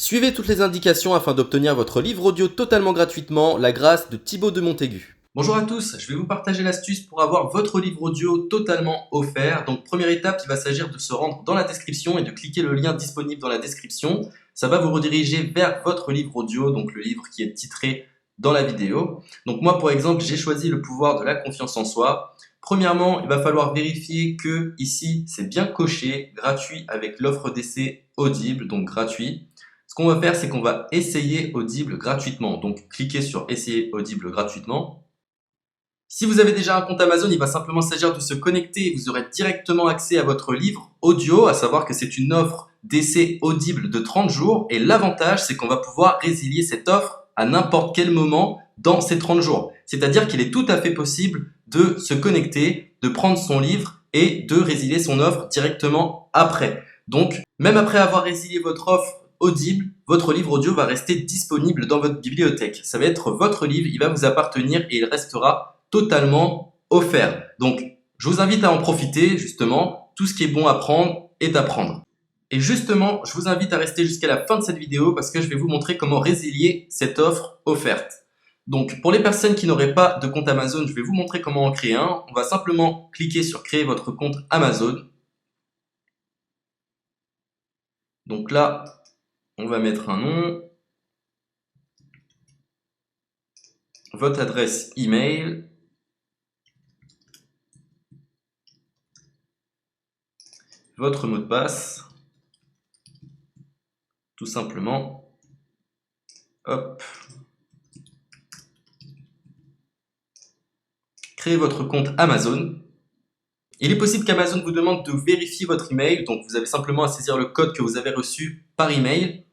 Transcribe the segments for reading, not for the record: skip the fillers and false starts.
Suivez toutes les indications afin d'obtenir votre livre audio totalement gratuitement, La Grâce de Thibaut de Montaigu. Bonjour à tous, je vais vous partager l'astuce pour avoir votre livre audio totalement offert. Donc première étape, il va s'agir de se rendre dans la description et de cliquer le lien disponible dans la description. Ça va vous rediriger vers votre livre audio, donc le livre qui est titré dans la vidéo. Donc moi par exemple, j'ai choisi le pouvoir de la confiance en soi. Premièrement, il va falloir vérifier que ici c'est bien coché, gratuit avec l'offre d'essai Audible, donc gratuit. Ce qu'on va faire, c'est qu'on va essayer Audible gratuitement. Donc, cliquez sur Essayer Audible gratuitement. Si vous avez déjà un compte Amazon, il va simplement s'agir de se connecter et vous aurez directement accès à votre livre audio, à savoir que c'est une offre d'essai Audible de 30 jours. Et l'avantage, c'est qu'on va pouvoir résilier cette offre à n'importe quel moment dans ces 30 jours. C'est-à-dire qu'il est tout à fait possible de se connecter, de prendre son livre et de résilier son offre directement après. Donc, même après avoir résilié votre offre Audible, votre livre audio va rester disponible dans votre bibliothèque. Ça va être votre livre, il va vous appartenir et il restera totalement offert. Donc, je vous invite à en profiter, justement. Tout ce qui est bon à prendre est à prendre. Et justement, je vous invite à rester jusqu'à la fin de cette vidéo parce que je vais vous montrer comment résilier cette offre offerte. Donc, pour les personnes qui n'auraient pas de compte Amazon, je vais vous montrer comment en créer un. On va simplement cliquer sur créer votre compte Amazon. Donc là, on va mettre un nom, votre adresse email, votre mot de passe, tout simplement. Hop. Créez votre compte Amazon. Il est possible qu'Amazon vous demande de vérifier votre email, donc vous avez simplement à saisir le code que vous avez reçu par email.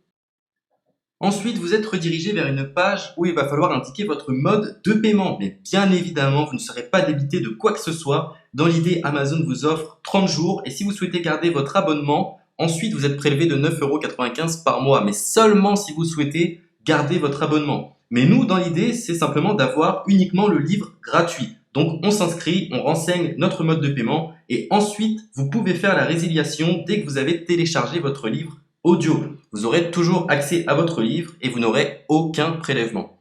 Ensuite, vous êtes redirigé vers une page où il va falloir indiquer votre mode de paiement. Mais bien évidemment, vous ne serez pas débité de quoi que ce soit. Dans l'idée, Amazon vous offre 30 jours et si vous souhaitez garder votre abonnement, ensuite vous êtes prélevé de 9,95 € par mois. Mais seulement si vous souhaitez garder votre abonnement. Mais nous, dans l'idée, c'est simplement d'avoir uniquement le livre gratuit. Donc on s'inscrit, on renseigne notre mode de paiement et ensuite vous pouvez faire la résiliation dès que vous avez téléchargé votre livre audio. Vous aurez toujours accès à votre livre et vous n'aurez aucun prélèvement.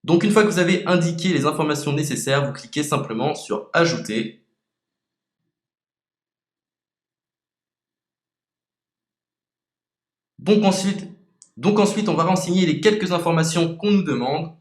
Donc une fois que vous avez indiqué les informations nécessaires, vous cliquez simplement sur Ajouter. Donc ensuite, on va renseigner les quelques informations qu'on nous demande.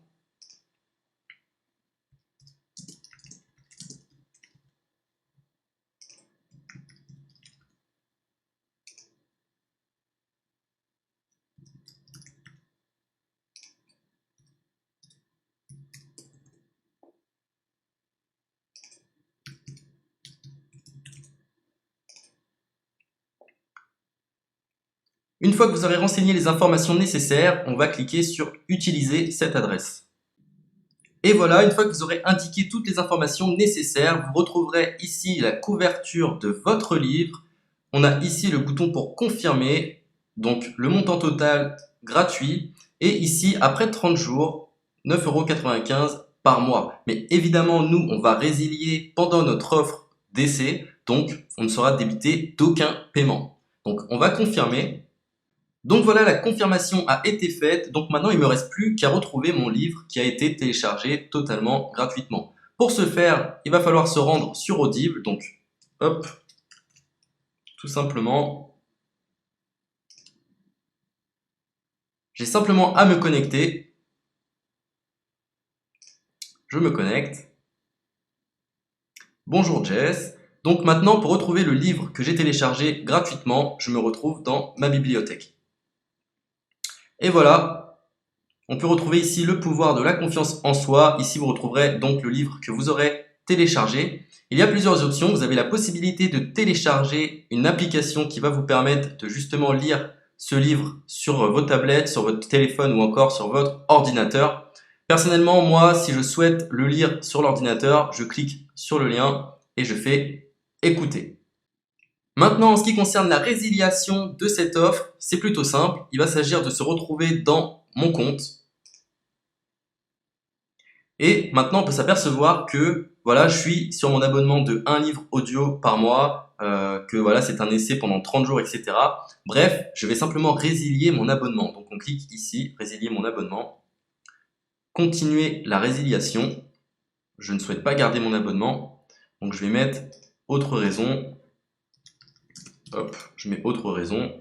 Une fois que vous aurez renseigné les informations nécessaires, on va cliquer sur Utiliser cette adresse. Et voilà, une fois que vous aurez indiqué toutes les informations nécessaires, vous retrouverez ici la couverture de votre livre. On a ici le bouton pour confirmer, donc le montant total gratuit. Et ici, après 30 jours, 9,95 € par mois. Mais évidemment, nous, on va résilier pendant notre offre d'essai, donc on ne sera débité d'aucun paiement. Donc on va confirmer. Donc voilà, la confirmation a été faite. Donc maintenant, il ne me reste plus qu'à retrouver mon livre qui a été téléchargé totalement gratuitement. Pour ce faire, il va falloir se rendre sur Audible. Donc, hop, tout simplement. J'ai simplement à me connecter. Je me connecte. Bonjour Jess. Donc maintenant, pour retrouver le livre que j'ai téléchargé gratuitement, je me retrouve dans ma bibliothèque. Et voilà, on peut retrouver ici le pouvoir de la confiance en soi. Ici, vous retrouverez donc le livre que vous aurez téléchargé. Il y a plusieurs options. Vous avez la possibilité de télécharger une application qui va vous permettre de justement lire ce livre sur vos tablettes, sur votre téléphone ou encore sur votre ordinateur. Personnellement, moi, si je souhaite le lire sur l'ordinateur, je clique sur le lien et je fais écouter. Maintenant, en ce qui concerne la résiliation de cette offre, c'est plutôt simple. Il va s'agir de se retrouver dans mon compte. Et maintenant, on peut s'apercevoir que voilà, je suis sur mon abonnement de 1 livre audio par mois. que voilà, c'est un essai pendant 30 jours, etc. Bref, je vais simplement résilier mon abonnement. Donc on clique ici, résilier mon abonnement. Continuer la résiliation. Je ne souhaite pas garder mon abonnement. Donc je vais mettre autre raison. Hop, je mets autre raison.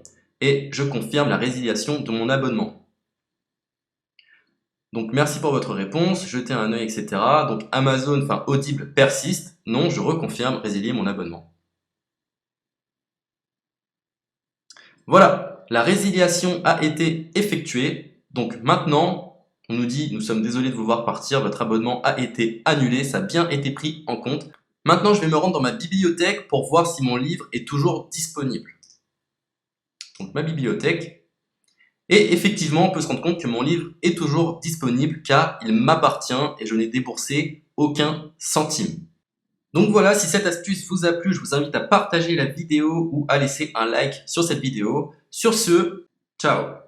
Et je confirme la résiliation de mon abonnement. Donc merci pour votre réponse, jetez un œil, etc. Donc Amazon, enfin Audible persiste. Non, je reconfirme, résilier mon abonnement. Voilà, la résiliation a été effectuée. Donc maintenant, on nous dit, nous sommes désolés de vous voir partir, votre abonnement a été annulé, ça a bien été pris en compte. Maintenant, je vais me rendre dans ma bibliothèque pour voir si mon livre est toujours disponible. Donc ma bibliothèque. Et effectivement, on peut se rendre compte que mon livre est toujours disponible car il m'appartient et je n'ai déboursé aucun centime. Donc voilà, si cette astuce vous a plu, je vous invite à partager la vidéo ou à laisser un like sur cette vidéo. Sur ce, ciao!